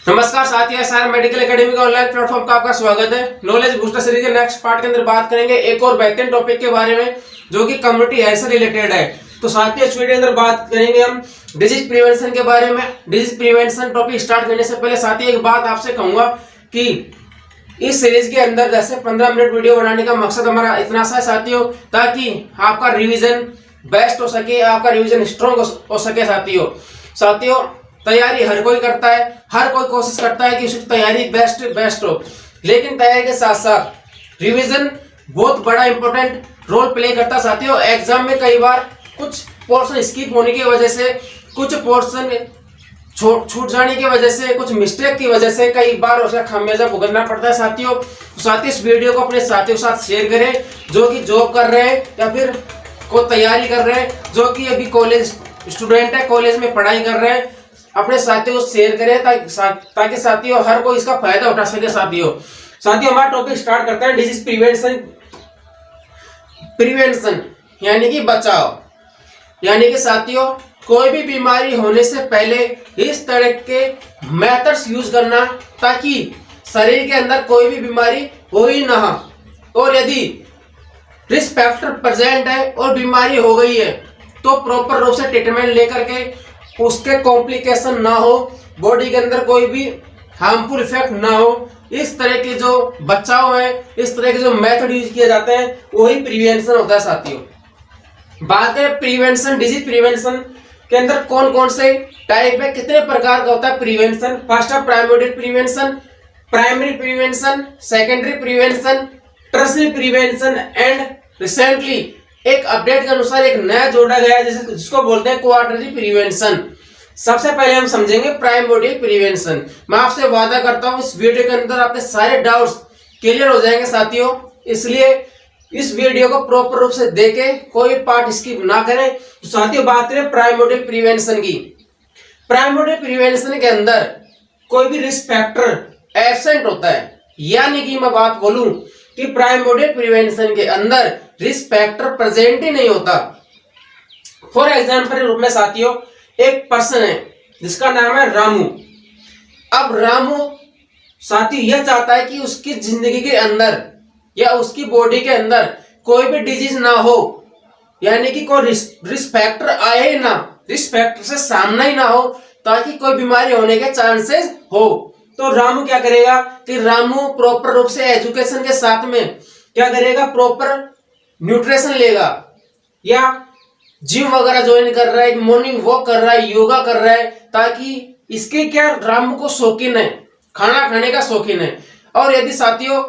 नमस्कार साथियों, SR medical academy का ऑनलाइन प्लेटफॉर्म का आपका स्वागत है। नॉलेज बूस्टर सीरीज के नेक्स्ट पार्ट के अंदर बात करेंगे एक और बेहतरीन टॉपिक के बारे में जो कि कम्युनिटी हेल्थ से रिलेटेड है। तो साथियों, इस वीडियो के अंदर बात करेंगे हम डिजीज प्रिवेंशन के बारे में। डिजीज प्रिवेंशन टॉपिक स्टार्ट करने से पहले साथियों एक बात आपसे कहूंगा कि इस सीरीज के अंदर जैसे 15 मिनट वीडियो बनाने का मकसद हमारा इतना सा है साथियों, ताकि आपका रिवीजन बेस्ट हो सके, आपका रिवीजन स्ट्रॉन्ग हो सके। साथियों तैयारी हर कोई करता है, हर कोई कोशिश करता है कि उसकी तैयारी बेस्ट हो, लेकिन तैयारी के साथ साथ रिवीजन बहुत बड़ा इंपॉर्टेंट रोल प्ले करता है। साथियों एग्जाम में कई बार कुछ पोर्शन स्किप होने की वजह से, कुछ पोर्शन छूट जाने की वजह से, कुछ मिस्टेक की वजह से कई बार उसका खामियाजा भुगतना पड़ता है। साथियों इस वीडियो को अपने साथियों के साथ शेयर करें जो कि जॉब कर रहे हैं या फिर को तैयारी कर रहे हैं, जो कि अभी कॉलेज स्टूडेंट है, कॉलेज में पढ़ाई कर रहे हैं। अपने साथियों को शेयर करें ताकि साथियों हर कोई इसका फायदा उठा सके। साथियों हमारा टॉपिक स्टार्ट करते हैं डिजीज प्रिवेंशन यानी कि बचाव। यानी कि साथियों कोई भी बीमारी होने से पहले इस तरह के मेथड्स यूज करना ताकि शरीर के अंदर कोई भी बीमारी हो ही ना हो, और यदि रिस्क फैक्टर प्रेजेंट है और बीमारी हो गई है तो प्रॉपर रूप से ट्रीटमेंट लेकर के उसके कॉम्प्लिकेशन ना हो, बॉडी के अंदर कोई भी हार्मफुल इफेक्ट ना हो। इस तरह के जो बचाव है, इस तरह के जो मेथड यूज किए जाते हैं वही प्रिवेंशन होता है। साथियों बात करें प्रिवेंशन, डिजीज प्रिवेंशन के अंदर कौन कौन से टाइप है, कितने प्रकार का होता है प्रिवेंशन। फर्स्ट है primordial prevention, primary prevention, secondary prevention, tertiary prevention and recently एक अपडेट के अनुसार एक नया जोड़ा गया है जिसको बोलते हैं क्वार्टरली प्रिवेंशन। सबसे पहले हम समझेंगे प्राइमोडियल प्रिवेंशन। मैं आपसे वादा करता हूं इस वीडियो के अंदर आपके सारे डाउट्स क्लियर हो जाएंगे साथियों, इसलिए इस वीडियो को प्रॉपर रूप से देखें, कोई पार्ट स्किप ना करें। तो साथियों बात करें प्राइमोडियल प्रिवेंशन की। प्राइमोडियल प्रिवेंशन के अंदर कोई भी रिस्क फैक्टर एब्सेंट होता है, यानी कि मैं बात बोलूं कि प्राइमोडियल प्रिवेंशन के अंदर रिस्क फैक्टर प्रेजेंट ही नहीं होता। फॉर एग्जांपल रूप में साथियों एक पर्सन है जिसका नाम है रामू। अब रामू साथियों यह चाहता है कि उसकी जिंदगी के अंदर या उसकी बॉडी के अंदर कोई भी डिजीज ना हो, यानी कि कोई रिस्क फैक्टर आए ही ना, रिस्क फैक्टर से सामना ही ना हो, ताकि कोई बीमारी होने के चांसेस हो। तो रामू क्या करेगा कि रामू प्रॉपर रूप से एजुकेशन के साथ में क्या करेगा, प्रॉपर न्यूट्रिशन लेगा या जिम वगैरह ज्वाइन कर रहा है, मॉर्निंग वॉक कर रहा है, योगा कर रहा है, ताकि इसके क्या रामू को शौकीन है, खाना खाने का शौकीन है। और यदि साथियों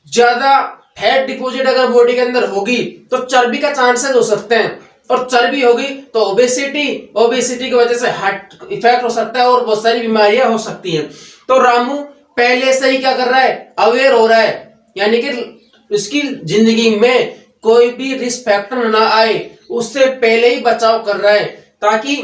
ज्यादा फैट डिपॉजिट अगर बॉडी के अंदर होगी तो चर्बी का चांसेस हो सकते हैं, और चर्बी होगी तो ओबेसिटी की वजह से हार्ट इफेक्ट हो सकता है और बहुत सारी बीमारियां हो सकती हैं। तो रामू पहले से ही क्या कर रहा है, अवेयर हो रहा है, यानी कि उसकी जिंदगी में कोई भी रिस्क फैक्टर ना आए उससे पहले ही बचाव कर रहा है ताकि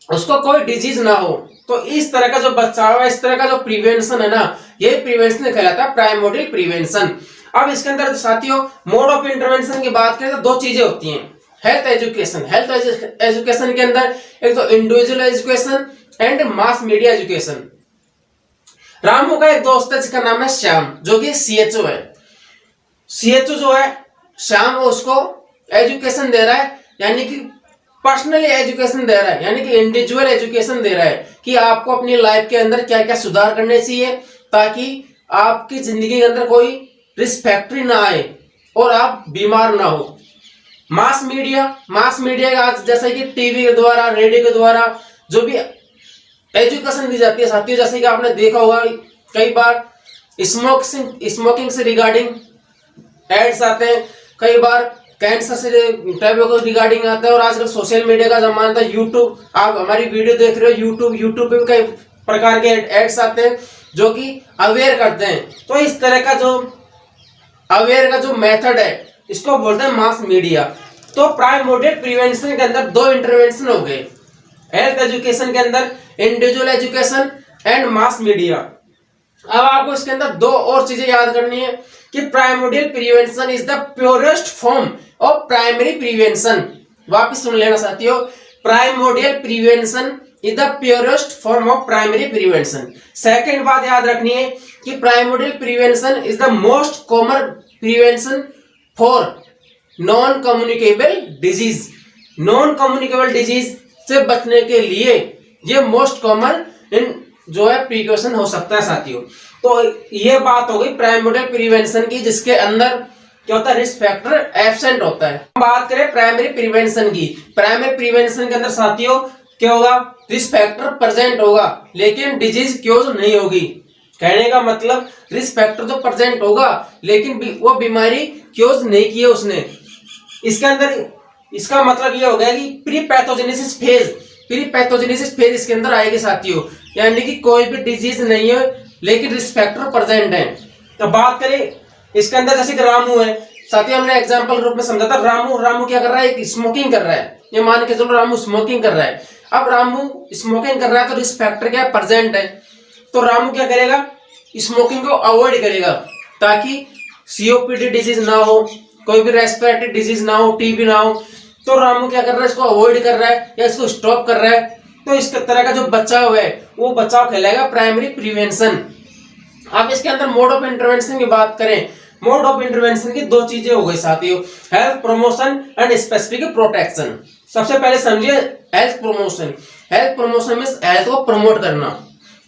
उसको कोई डिजीज ना हो। तो इस तरह का जो बचाव है, इस तरह का जो प्रिवेंशन है ना, ये प्रिवेंशन कहलाता है प्राइमोडियल प्रिवेंशन। अब इसके अंदर साथियों मोड ऑफ इंटरवेंशन की बात करें तो दो चीजें होती हैं, हेल्थ एजुकेशन। हेल्थ एजुकेशन के अंदर एक तो individual education and mass media education. Ramu का एक दोस्त है जिसका नाम है श्याम, जो कि सीएचओ है। सीएचओ जो है श्याम उसको एजुकेशन दे रहा है, यानी कि पर्सनली एजुकेशन दे रहा है, यानी कि इंडिविजुअल एजुकेशन दे रहा है कि आपको अपनी लाइफ के अंदर क्या क्या सुधार करने चाहिए ताकि आपकी जिंदगी के अंदर कोई रिस्क फैक्टर ना आए और आप बीमार ना हो। मास मीडिया आज जैसे कि टीवी के द्वारा, रेडियो के द्वारा जो भी एजुकेशन दी जाती है साथियों, जैसे कि आपने देखा होगा कई बार स्मोकिंग से रिगार्डिंग एड्स आते हैं, कई बार कैंसर से टाइप के रिगार्डिंग आता है, और आजकल सोशल मीडिया का जमाना था, यूट्यूब, आप हमारी वीडियो देख रहे हो यूट्यूब पे भी कई प्रकार के एड्स आते हैं जो कि अवेयर करते हैं। तो इस तरह का जो अवेयर का जो मेथड है इसको बोलते हैं मास मीडिया। तो प्राइमोडियल प्रिवेंशन के अंदर दो इंटरवेंशन हो गए, हेल्थ एजुकेशन के अंदर individual education and mass media. अब आपको इसके अंदर दो और चीजें याद करनी है कि primordial prevention is the purest form of primary prevention. वापिस सुन लेना साथियों, primordial prevention is the purest form of primary prevention. Second बात याद रखनी है कि primordial prevention is the most common prevention for non communicable disease. Non communicable disease से बचने के लिए ये मोस्ट कॉमन इन जो है प्रिकॉशन हो सकता है साथियों। तो ये बात हो गई प्राइमोडियल प्रिवेंशन की, जिसके अंदर क्या होता है, रिस्क फैक्टर एब्सेंट होता है। बात करें प्राइमरी प्रिवेंशन की, प्राइमरी प्रिवेंशन के अंदर साथियों क्या होगा, रिस्क फैक्टर प्रेजेंट होगा लेकिन डिजीज क्योज नहीं होगी। कहने का मतलब रिस्क फैक्टर तो प्रेजेंट होगा लेकिन वो बीमारी क्योज नहीं की है उसने। इसके अंदर इसका मतलब ये हो गया कि प्री पैथोजेनेसिस फेज इसके अंदर आएगी साथियों, यानी कि कोई भी डिजीज नहीं है लेकिन रिस्क फैक्टर प्रेजेंट है। तो बात करें इसके अंदर जैसे कि रामू है साथियों, हमने एग्जांपल रूप में समझा था। रामू क्या कर रहा है, स्मोकिंग कर रहा है। ये मान के चलो रामू स्मोकिंग कर रहा है। अब रामू स्मोकिंग कर रहा है तो रिस्क फैक्टर क्या प्रेजेंट है, तो रामू क्या करेगा, स्मोकिंग को अवॉइड करेगा ताकि सीओपीडी डिजीज ना हो, कोई भी रेस्पिरेटरी डिजीज ना हो, टीबी ना हो। तो रामू क्या कर रहा है, इसको अवॉइड कर रहा है या इसको स्टॉप कर रहा है। तो इस तरह का जो बचाव है वो बचाव कहलाएगा प्राइमरी प्रिवेंशन। अब इसके अंदर मोड ऑफ इंटरवेंशन की बात करें, मोड ऑफ इंटरवेंशन की दो चीजें हो गई साथियों, health promotion and specific protection. सबसे पहले समझिए health promotion. Health promotion means health को प्रमोट करना।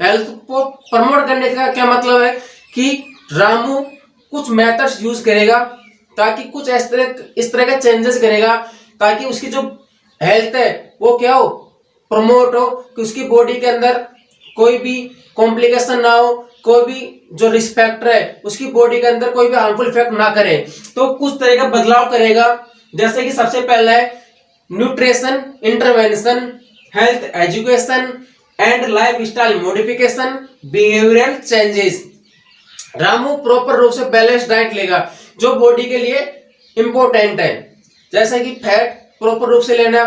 हेल्थ को प्रमोट करने का क्या मतलब है कि रामू कुछ मेथड्स यूज करेगा ताकि कुछ इस तरह के चेंजेस करेगा ताकि उसकी जो हेल्थ है वो क्या हो, प्रमोट हो, कि उसकी बॉडी के अंदर कोई भी कॉम्प्लिकेशन ना हो, कोई भी जो रिस्क फैक्टर है उसकी बॉडी के अंदर कोई भी हार्मफुल इफेक्ट ना करे। तो कुछ तरह का बदलाव करेगा, जैसे कि सबसे पहला है nutrition intervention, health education and life style modification, behavioural changes. Ramu proper रूप से बैलेंस डाइट लेगा जो बॉडी के लिए इंपॉर्टेंट है, जैसे कि फैट प्रॉपर रूप से लेना,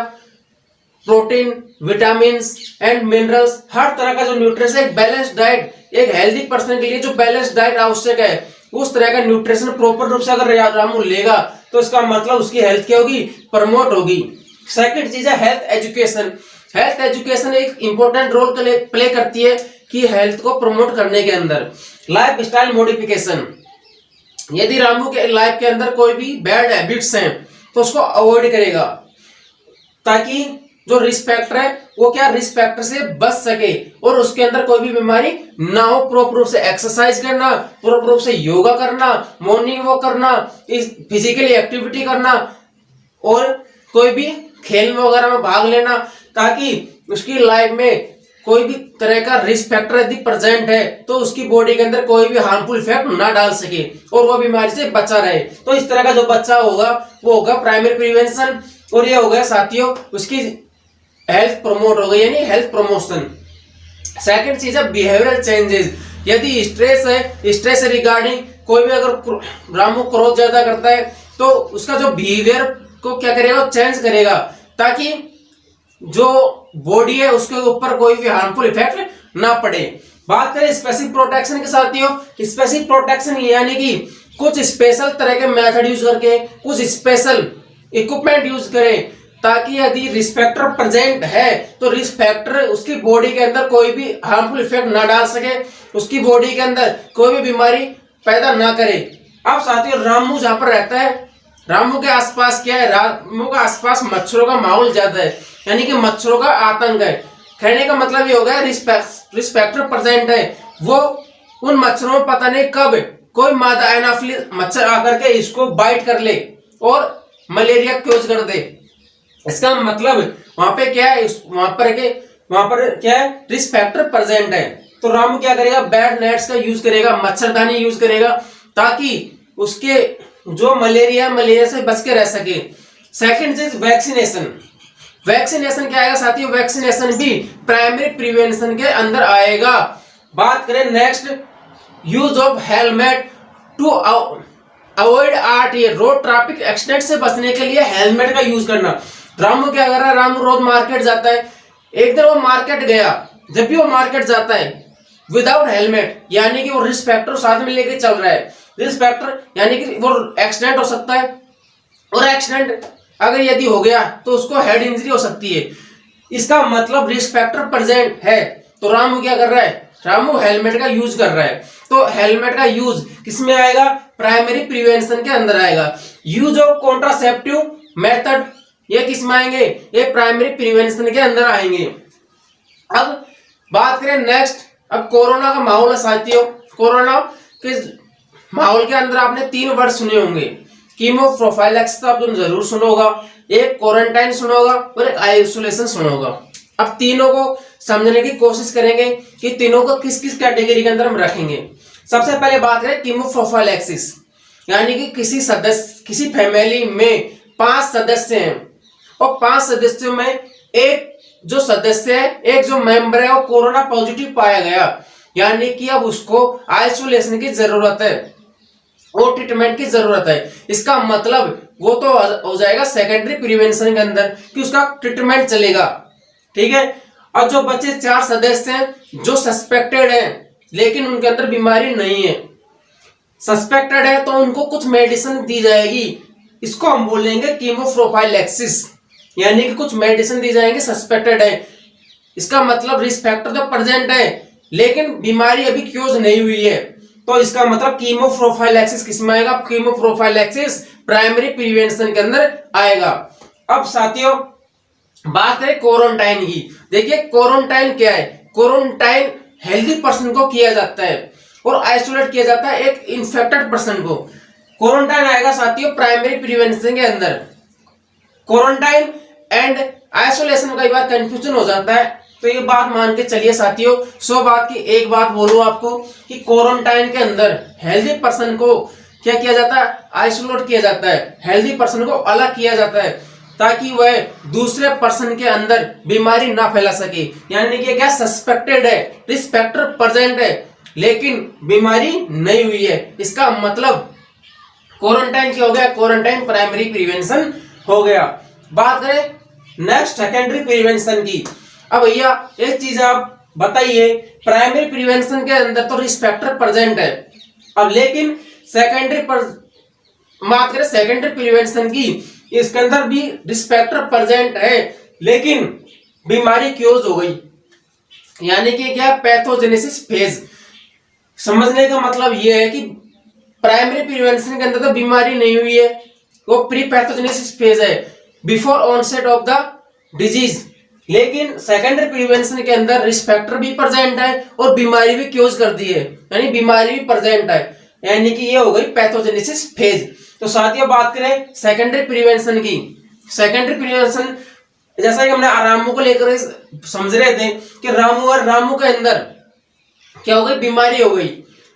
प्रोटीन, विटामिन एंड मिनरल्स, हर तरह का जो न्यूट्रिशन, एक बैलेंस डाइट, एक हेल्दी पर्सन के लिए जो बैलेंस डाइट आवश्यक है उस तरह का न्यूट्रिशन प्रॉपर रूप से अगर रामू लेगा तो इसका मतलब उसकी हेल्थ क्या होगी, प्रमोट होगी। सेकंड चीज है हेल्थ एजुकेशन। हेल्थ एजुकेशन एक इंपॉर्टेंट रोल प्ले करती है कि हेल्थ को प्रमोट करने के अंदर। लाइफ स्टाइल मॉडिफिकेशन, यदि रामू के लाइफ के अंदर कोई भी बैड हैबिट्स हैं तो उसको अवॉइड करेगा ताकि जो रिस्क फैक्टर है वो क्या रिस्क फैक्टर से बच सके और उसके अंदर कोई भी बीमारी ना हो। प्रॉपर रूप से एक्सरसाइज करना, प्रॉपर रूप से योगा करना, मॉर्निंग वॉक करना, फिजिकली एक्टिविटी करना और कोई भी खेल में वगैरह में भाग लेना ताकि उसकी लाइफ में कोई भी तरह का रिस्क फैक्टर यदि प्रेजेंट है तो उसकी बॉडी के अंदर कोई भी हार्मफुल इफेक्ट ना डाल सके और वो बीमारी से बचा रहे। तो इस तरह का जो बचाव होगा वो होगा प्राइमरी प्रिवेंशन। और ये हो गया साथियों उसकी हेल्थ प्रमोट हो गई यानी हेल्थ प्रमोशन। सेकंड चीज है बिहेवियरल चेंजेस। यदि स्ट्रेस है, स्ट्रेस रिगार्डिंग कोई भी अगर रामू क्रोध ज्यादा करता है तो उसका जो बिहेवियर को क्या करेगा, चेंज करेगा ताकि जो बॉडी है उसके ऊपर कोई भी हार्मफुल इफेक्ट ना पड़े। बात करें स्पेसिफिक प्रोटेक्शन के साथियों, स्पेसिफिक प्रोटेक्शन यानी कि कुछ स्पेशल तरह के मेथड यूज करके कुछ स्पेशल इक्विपमेंट यूज करें ताकि यदि रिस्क फैक्टर प्रेजेंट है तो रिस्क फैक्टर उसकी बॉडी के अंदर कोई भी हार्मफुल इफेक्ट ना डाल सके, उसकी बॉडी के अंदर कोई भी बीमारी पैदा ना करे। अब साथियों रामू जहां पर रहता है, रामू के आसपास क्या है, रामू के आसपास मच्छरों का माहौल ज्यादा है यानी कि मच्छरों का आतंक है। कहने का मतलब ये होगा रिस्क फैक्टर प्रेजेंट है, वो उन मच्छरों में पता नहीं कब कोई मादा एनाफिलिस मच्छर आकर के इसको बाइट कर ले और मलेरिया क्योज कर दे। इसका मतलब वहां पे क्या है, वहां पर क्या है, रिस्क फैक्टर प्रेजेंट है। तो रामू क्या करेगा, बेड नेट्स का यूज करेगा, मच्छरदानी यूज करेगा ताकि उसके जो मलेरिया से बच के रह सके। सेकंड चीज वैक्सीनेशन। वैक्सीनेशन क्या आएगा साथियों, वैक्सीनेशन भी प्राइमरी प्रिवेंशन के अंदर आएगा। बात करें next, use of helmet to avoid RTA, road traffic accident से बचने के लिए हेलमेट का यूज करना। रामू क्या कर रहा है, रामू रोज मार्केट जाता है। एक दिन वो मार्केट गया, जब भी वो मार्केट जाता है विदाउट हेलमेट यानी कि वो रिस्क फैक्टर साथ में लेके चल रहा है। रिस्क फैक्टर यानी कि वो एक्सीडेंट हो सकता है और एक्सीडेंट अगर यदि हो गया तो उसको हेड इंजरी हो सकती है। इसका मतलब रिस्क फैक्टर प्रेजेंट है। तो रामू क्या कर रहा है, रामू हेलमेट का यूज कर रहा है। तो हेलमेट का यूज किसमें आएगा, प्राइमरी प्रिवेंशन के अंदर आएगा। यूज ऑफ कॉन्ट्रासेप्टिव मेथड ये किसमें आएंगे, ये प्राइमरी प्रिवेंशन के अंदर आएंगे। अब बात करें नेक्स्ट, अब कोरोना का माहौल है साथियों। कोरोना के माहौल के अंदर आपने 3 वर्ड सुने होंगे, कीमोप्रोफाइलैक्सिस आपने जरूर सुना होगा, एक क्वारंटाइन सुना होगा और एक आइसोलेशन सुना होगा। अब तीनों को समझने की कोशिश करेंगे कि तीनों को किस किस कैटेगरी के अंदर हम रखेंगे। सबसे पहले बात करें कीमोप्रोफाइलैक्सिस, यानी कि किसी फैमिली में 5 सदस्य हैं और 5 सदस्यों में एक जो सदस्य है, एक जो मेंबर है वो कोरोना पॉजिटिव पाया गया, यानी कि अब उसको आइसोलेशन की जरूरत है और ट्रीटमेंट की जरूरत है। इसका मतलब वो तो हो जाएगा सेकेंडरी प्रिवेंशन के अंदर कि उसका ट्रीटमेंट चलेगा, ठीक है। और जो बच्चे 4 सदस्य हैं जो सस्पेक्टेड हैं लेकिन उनके अंदर बीमारी नहीं है, सस्पेक्टेड है तो उनको कुछ मेडिसिन दी जाएगी, इसको हम बोलेंगे कीमोप्रोफाइलैक्सिस, यानी कि कुछ मेडिसिन दी जाएंगे, सस्पेक्टेड है। इसका मतलब रिस्क फैक्टर तो प्रेजेंट है लेकिन बीमारी अभी क्योज नहीं हुई है, तो इसका मतलब कीमोप्रोफाइलैक्सिस किसमें आएगा, कीमोप्रोफाइलैक्सिस प्राइमरी प्रिवेंशन के अंदर आएगा। अब साथियों बात करें क्वारंटाइन की। देखिए क्वारंटाइन क्या है, क्वारंटाइन हेल्दी पर्सन को किया जाता है और आइसोलेट किया जाता है एक इन्फेक्टेड पर्सन को। क्वारंटाइन आएगा साथियों प्राइमरी प्रिवेंशन के अंदर। क्वारंटाइन एंड आइसोलेशन कई बार कंफ्यूजन हो जाता है, तो ये बात मान के चलिए साथियों, 100 बात की एक बात बोलूं आपको कि क्वारंटाइन के अंदर हेल्दी पर्सन को क्या किया जाता है, आइसोलेट किया जाता है, हेल्दी पर्सन को अलग किया जाता है ताकि वह दूसरे पर्सन के अंदर बीमारी ना फैला सके। यानी कि क्या सस्पेक्टेड है, रिस्क फैक्टर प्रेजेंट है लेकिन बीमारी नहीं हुई है। इसका मतलब क्वारंटाइन क्या हो गया, क्वारंटाइन प्राइमरी प्रिवेंशन हो गया। बात करें नेक्स्ट सेकेंडरी प्रिवेंशन की। अब भैया एक चीज आप बताइए, प्राइमरी प्रिवेंशन के अंदर तो रिस्क फैक्टर प्रेजेंट है, अब लेकिन सेकेंडरी बात करें सेकेंडरी प्रिवेंशन की, इसके अंदर भी रिस्क फैक्टर प्रेजेंट है लेकिन बीमारी क्योज हो गई, यानी कि क्या पैथोजेनेसिस फेज। समझने का मतलब यह है कि प्राइमरी प्रिवेंशन के अंदर तो बीमारी नहीं हुई है, वो प्री पैथोजेनेसिस फेज है, before onset of the disease, लेकिन सेकेंडरी प्रिवेंशन के अंदर रिस्क फैक्टर भी प्रेजेंट है और बीमारी भी क्योज कर दी है, यानी बीमारी भी प्रेजेंट है, यानी कि ये हो गई पैथोजेनेसिस फेज। तो साथियों बात करें सेकेंडरी प्रिवेंशन की, सेकेंडरी प्रिवेंशन जैसा कि हमने रामू को लेकर समझ रहे थे कि रामू के अंदर क्या हो गई, बीमारी हो गई,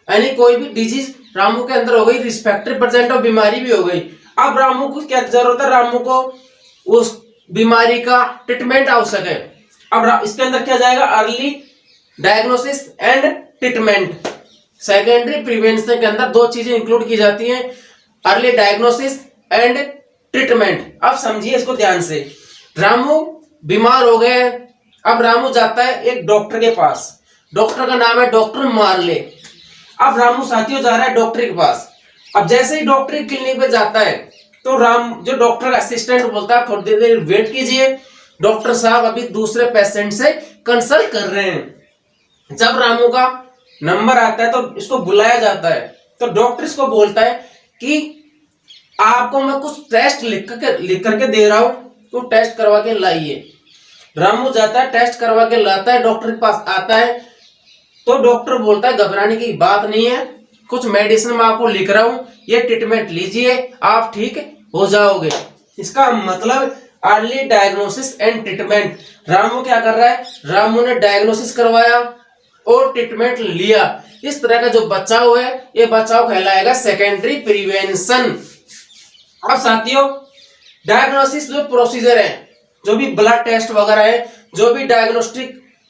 यानी कोई भी डिजीज रामू के अंदर हो गई, रिस्क फैक्टर प्रेजेंट और बीमारी भी हो गई। अब रामू को क्या जरूरत है, रामू को उस बीमारी का ट्रीटमेंट आवश्यक है। अब इसके अंदर क्या जाएगा, early diagnosis and treatment. Secondary prevention के अंदर 2 चीजें इंक्लूड की जाती हैं, अर्ली डायग्नोसिस एंड ट्रीटमेंट। अब समझिए इसको ध्यान से, रामू बीमार हो गए, अब रामू जाता है एक डॉक्टर के पास, डॉक्टर का नाम है डॉक्टर मार्ले। अब रामू साथियों जा रहा है डॉक्टर के पास, अब जैसे ही डॉक्टर की क्लिनिक पे जाता है तो जो डॉक्टर का असिस्टेंट बोलता है थोड़ी देर वेट कीजिए, डॉक्टर साहब अभी दूसरे पेशेंट से कंसल्ट कर रहे हैं। जब रामू का नंबर आता है तो इसको बुलाया जाता है, तो डॉक्टर इसको बोलता है कि आपको मैं कुछ टेस्ट लिख करके दे रहा हूं, तो टेस्ट करवा के लाइए। रामू जाता है, टेस्ट करवा के लाता है, डॉक्टर के पास आता है तो डॉक्टर बोलता है घबराने की बात नहीं है, कुछ मेडिसिन मैं आपको लिख रहा हूं, ये ट्रीटमेंट लीजिए, आप ठीक हो जाओगे। इसका मतलब early diagnosis and treatment. Ramu क्या कर रहा है, रामू ने डायग्नोसिस करवाया और ट्रीटमेंट लिया। इस तरह का जो बचाव है ये बचाव कहलाएगा सेकेंडरी प्रिवेंशन। अब साथियों डायग्नोसिस जो प्रोसीजर है, जो भी ब्लड टेस्ट वगैरह है, जो भी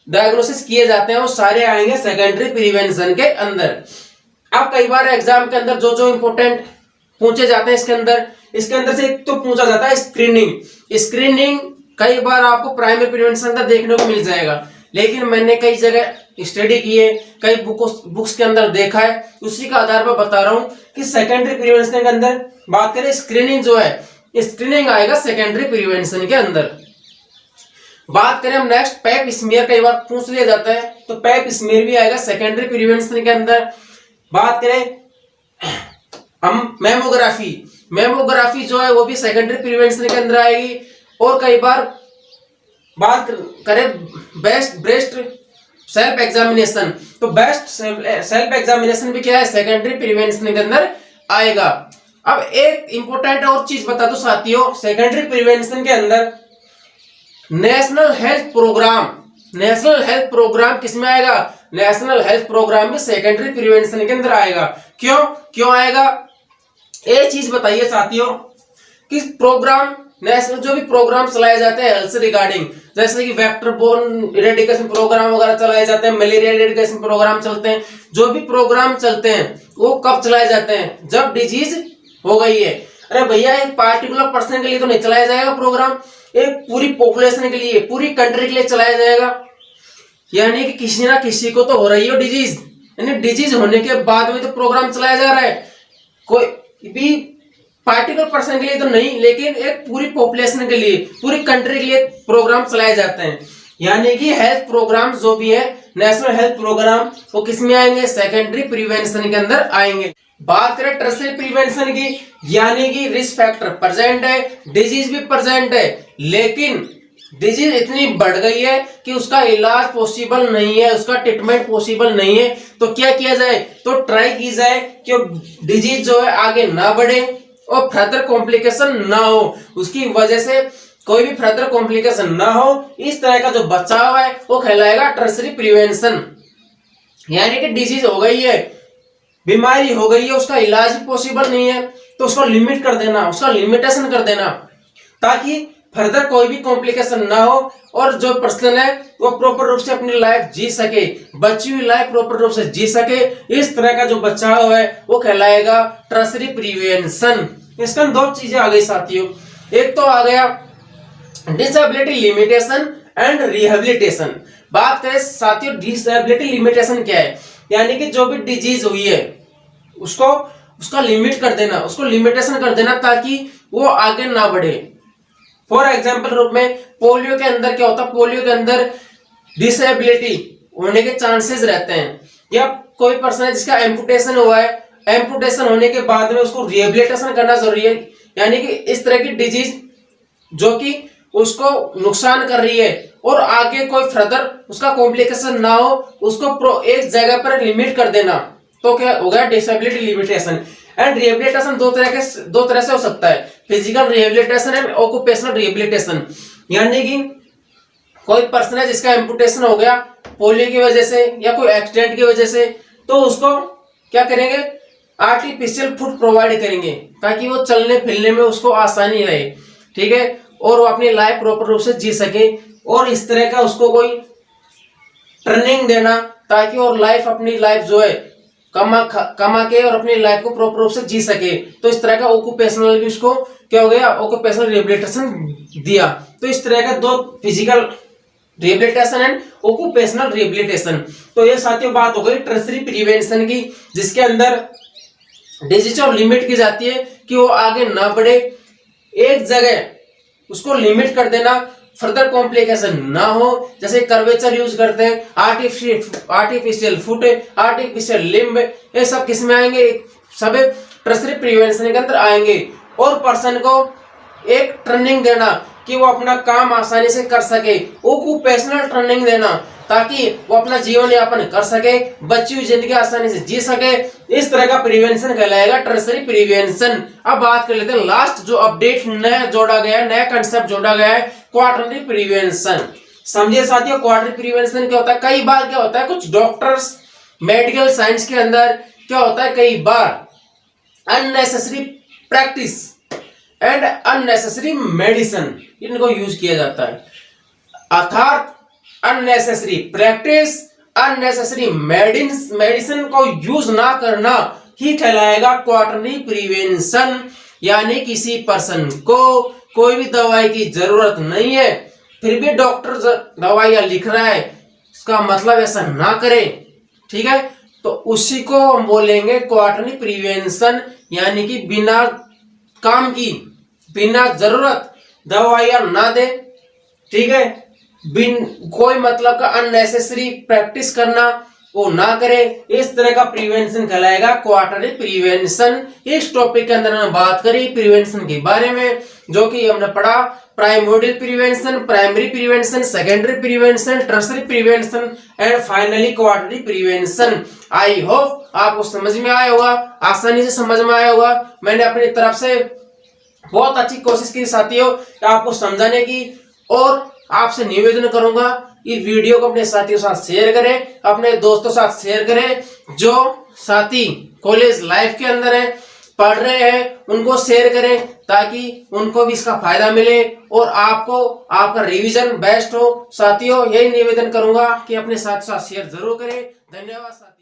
डायग्नोसिस किए जाते हैं वो सारे आएंगे सेकेंडरी प्रिवेंशन के अंदर। अब कई बार एग्जाम के अंदर जो इंपोर्टेंट पूछे जाते हैं इसके अंदर से एक तो पूछा जाता है स्क्रीनिंग कई बार आपको प्राइमरी प्रिवेंशन का देखने को मिल जाएगा, लेकिन मैंने कई जगह स्टडी की है, कई बुक्स के अंदर देखा है, उसी का आधार पर बता रहा हूं कि सेकेंडरी प्रिवेंशन के अंदर बात करें स्क्रीनिंग जो है, स्क्रीनिंग आएगा सेकेंडरी प्रिवेंशन के अंदर। बात करें हम नेक्स्ट पैप स्मीयर, कई बार पूछ लिया जाता है, तो पैप स्मीयर भी आएगा सेकेंडरी प्रिवेंशन के अंदर। बात करें हम मेमोग्राफी, मेमोग्राफी जो है वो भी सेकेंडरी प्रिवेंशन के अंदर आएगी। और कई बार बात करें बेस्ट ब्रेस्ट सेल्फ एग्जामिनेशन, तो बेस्ट सेल्फ एग्जामिनेशन भी क्या है, सेकेंडरी प्रिवेंशन के अंदर आएगा। अब एक इंपॉर्टेंट और चीज बता दो साथियों, सेकेंडरी प्रिवेंशन के अंदर national health programme, national health programme किसमें आएगा, नेशनल हेल्थ प्रोग्राम भी सेकेंडरी प्रिवेंशन के अंदर आएगा। क्यों आएगा, एक चीज बताइए साथियों कि प्रोग्राम नेशनल जो भी प्रोग्राम चलाए जाते हैं हेल्थ से रिगार्डिंग, जैसे कि वेक्टर बोर्न इरेडिकेशन प्रोग्राम वगैरह चलाए जाते हैं, मलेरिया इरेडिकेशन प्रोग्राम चलते हैं, जो भी प्रोग्राम चलते हैं वो कब चलाए जाते हैं, जब डिजीज हो गई है। अरे भैया एक पार्टिकुलर पर्सन के लिए तो नहीं चलाया जाएगा प्रोग्राम, एक पूरी पॉपुलेशन के लिए, पूरी कंट्री के लिए चलाया जाएगा। यानी कि किसी ना किसी को तो हो रही है डिजीज, यानी डिजीज होने के बाद में तो प्रोग्राम चलाया जा रहा है। कोई भी पार्टिकुलर पर्सन के लिए तो नहीं, लेकिन एक पूरी पॉपुलेशन के लिए, पूरी कंट्री के लिए प्रोग्राम चलाए जाते हैं। यानी कि हेल्थ प्रोग्राम जो भी है नेशनल हेल्थ प्रोग्राम, वो किसमें आएंगे, सेकेंडरी प्रिवेंशन के अंदर आएंगे। बात करें टर्शियरी प्रिवेंशन की, यानी कि रिस्क फैक्टर प्रेजेंट है, डिजीज भी प्रेजेंट है, लेकिन डिजीज इतनी बढ़ गई है कि उसका इलाज पॉसिबल नहीं है, उसका ट्रीटमेंट पॉसिबल नहीं है। तो क्या किया जाए, तो ट्राई की जाए कि डिजीज जो है आगे ना बढ़े और फर्दर कॉम्प्लिकेशन ना हो, उसकी वजह से कोई भी फर्दर कॉम्प्लिकेशन ना हो, इस तरह का जो बचाव है वो कहलाएगा टर्शियरी प्रिवेंशन। यानी कि डिजीज हो गई है, बीमारी हो गई है, उसका इलाज पॉसिबल नहीं है, तो उसको लिमिट कर देना, उसका लिमिटेशन कर देना, ताकि फर्दर कोई भी कॉम्प्लिकेशन ना हो और जो पर्सन है वो प्रॉपर रूप से अपनी लाइफ जी सके, बची हुई लाइफ प्रॉपर रूप से जी सके। इस तरह का जो बचाव है वो कहलाएगा टर्शियरी प्रिवेंशन। इसका दो चीजें आ गई साथियों, एक तो आ गया डिसेबिलिटी लिमिटेशन एंड रिहेबिलिटेशन। बात करें साथियों डिसेबिलिटी लिमिटेशन क्या है, यानी कि जो भी डिजीज हुई है उसको उसका लिमिट कर देना, उसको लिमिटेशन कर देना ताकि वो आगे ना बढ़े। फॉर एग्जाम्पल रूप में पोलियो के अंदर क्या होता है, पोलियो के अंदर डिसेबिलिटी होने के चांसेस रहते हैं, या कोई पर्सन है जिसका एम्पुटेशन हुआ है, एम्पुटेशन होने के बाद में उसको रिहेबिलिटेशन करना जरूरी है। यानी कि इस तरह की डिजीज जो कि उसको नुकसान कर रही है और आगे कोई फर्दर उसका कॉम्प्लिकेशन ना हो, उसको एक जगह पर लिमिट कर देना, तो क्या हो गया डिसेबिलिटी लिमिटेशन। एंड रिहेबिलिटेशन दो तरह से हो सकता है, physical rehabilitation and occupational rehabilitation. यानी कि कोई पर्सन है जिसका एम्पुटेशन हो गया पोलियो की वजह से या कोई एक्सीडेंट की वजह से, तो उसको क्या करेंगे, आर्टिफिशियल फुट प्रोवाइड करेंगे ताकि वो चलने फिरने में उसको आसानी रहे, ठीक है, और वो अपनी लाइफ प्रॉपर रूप से जी सके। और इस तरह का उसको कोई ट्रेनिंग देना ताकि और लाइफ अपनी लाइफ जो है कमा के और अपनी लाइफ को प्रॉपर रूप से जी सके। तो इस तरह का ऑक्यूपेशनल भी उसको क्या हो गया, ऑक्यूपेशनल रिहेबिलिटेशन दिया। तो इस तरह का दो physical rehabilitation and occupational rehabilitation. तो ये साथियों बात हो गई टर्शियरी प्रिवेंशन की, जिसके अंदर डिजीज और लिमिट की जाती है कि वो आगे ना बढ़े, एक जगह उसको लिमिट कर देना, फर्दर कॉम्प्लिकेशन ना हो। जैसे कर्वेचर यूज करते हैं, आर्टिफिशियल फुट, आर्टिफिशियल लिम्ब, ये सब किस में आएंगे, सब टर्शियरी प्रिवेंशन के अंदर आएंगे। और पर्सन को एक ट्रेनिंग देना कि वो अपना काम आसानी से कर सके, ऑक्यूपेशनल ट्रेनिंग देना ताकि वो अपना जीवन यापन कर सके, बची हुई जिंदगी आसानी से जी सके। इस तरह का प्रिवेंशन कहलाएगा टर्शियरी प्रिवेंशन। अब बात कर लेते हैं लास्ट जो अपडेट नया जोड़ा गया है, नया कंसेप्ट जोड़ा गया है, क्वार्टरली प्रिवेंशन। समझिए साथियों क्वार्टरली प्रिवेंशन क्या होता है। कई बार क्या होता है, कुछ डॉक्टर्स मेडिकल साइंस के अंदर क्या होता है, कई बार unnecessary practice and unnecessary medicine इनको यूज किया जाता है। अर्थात अननेसेसरी प्रैक्टिस, अननेसेसरी मेडिसिन को यूज ना करना ही कहलाएगा क्वार्टरली प्रिवेंशन। यानी किसी पर्सन को कोई भी दवाई की जरूरत नहीं है, फिर भी डॉक्टर दवाइयां लिख रहा है, इसका मतलब ऐसा ना करें, ठीक है, तो उसी को हम बोलेंगे क्वार्टरली प्रिवेंशन। यानी कि बिना काम की, बिना जरूरत दवाइयां ना दे, ठीक है, बिन कोई मतलब का अननेसेसरी प्रैक्टिस करना वो ना करे। इस तरह का प्रिवेंशन कहलाएगा क्वार्टरली प्रिवेंशन। इस टॉपिक के अंदर हमने बात करी प्रिवेंशन के बारे में, जो कि हमने पढ़ा primordial prevention, primary prevention, secondary prevention, tertiary prevention and finally quarterly prevention. I hope आपको समझ में आया होगा, आसानी से समझ में आया होगा। मैंने अपनी तरफ से बहुत अच्छी कोशिश की साथियों आपको समझाने की, और आपसे निवेदन करूंगा इस वीडियो को अपने साथियों के साथ शेयर करें, अपने दोस्तों के साथ शेयर करें। जो साथी कॉलेज लाइफ के अंदर है, पढ़ रहे हैं, उनको शेयर करें ताकि उनको भी इसका फायदा मिले और आपको आपका रिवीजन बेस्ट हो। साथियों यही निवेदन करूंगा कि अपने साथ शेयर जरूर करें। धन्यवाद।